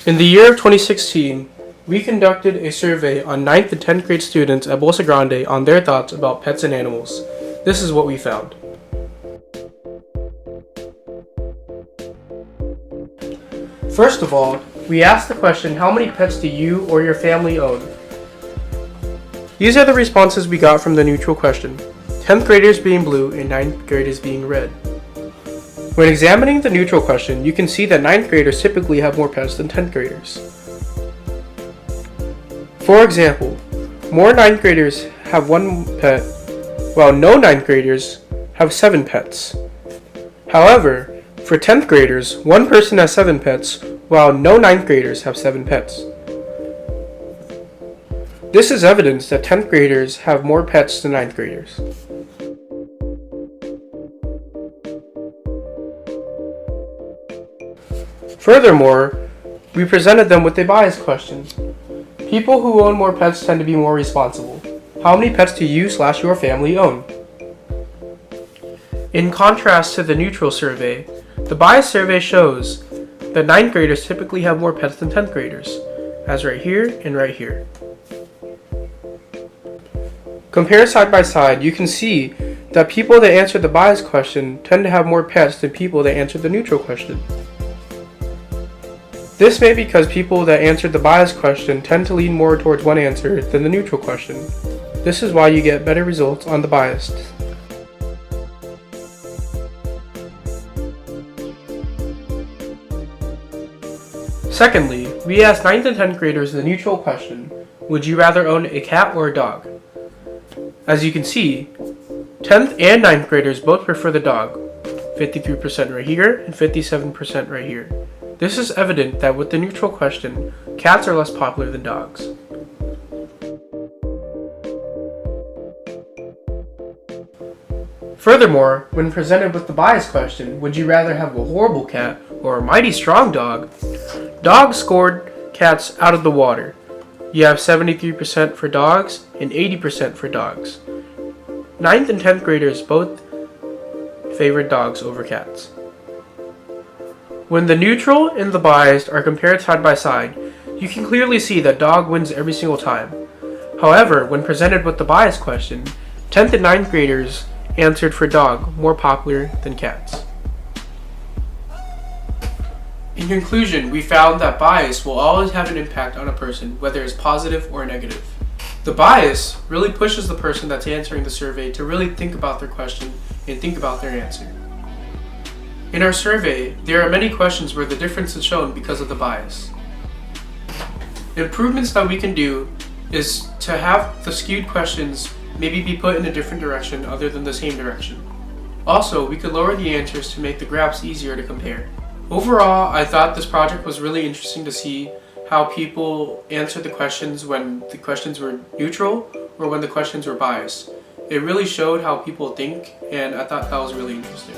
In the year of 2016, we conducted a survey on 9th and 10th grade students at Bolsa Grande on their thoughts about pets and animals. This is what we found. First of all, we asked the question, how many pets do you or your family own? These are the responses we got from the neutral question, 10th graders being blue and 9th graders being red. When examining the neutral question, you can see that 9th graders typically have more pets than 10th graders. For example, more 9th graders have 1 pet, while no 9th graders have 7 pets. However, for 10th graders, 1 person has 7 pets, while no 9th graders have 7 pets. This is evidence that 10th graders have more pets than 9th graders. Furthermore, we presented them with a bias question. People who own more pets tend to be more responsible. How many pets do you/your family own? In contrast to the neutral survey, the bias survey shows that 9th graders typically have more pets than 10th graders, as right here and right here. Compared side by side, you can see that people that answered the bias question tend to have more pets than people that answered the neutral question. This may be because people that answered the bias question tend to lean more towards one answer than the neutral question. This is why you get better results on the biased. Secondly, we asked 9th and 10th graders the neutral question, would you rather own a cat or a dog? As you can see, 10th and 9th graders both prefer the dog, 53% right here and 57% right here. This is evident that with the neutral question, cats are less popular than dogs. Furthermore, when presented with the bias question, would you rather have a horrible cat or a mighty strong dog? Dogs scored cats out of the water. You have 73% for dogs and 80% for dogs. 9th and 10th graders both favored dogs over cats. When the neutral and the biased are compared side by side, you can clearly see that dog wins every single time. However, when presented with the bias question, 10th and 9th graders answered for dog, more popular than cats. In conclusion, we found that bias will always have an impact on a person, whether it's positive or negative. The bias really pushes the person that's answering the survey to really think about their question and think about their answer. In our survey, there are many questions where the difference is shown because of the bias. Improvements that we can do is to have the skewed questions maybe be put in a different direction other than the same direction. Also, we could lower the answers to make the graphs easier to compare. Overall, I thought this project was really interesting to see how people answered the questions when the questions were neutral or when the questions were biased. It really showed how people think, and I thought that was really interesting.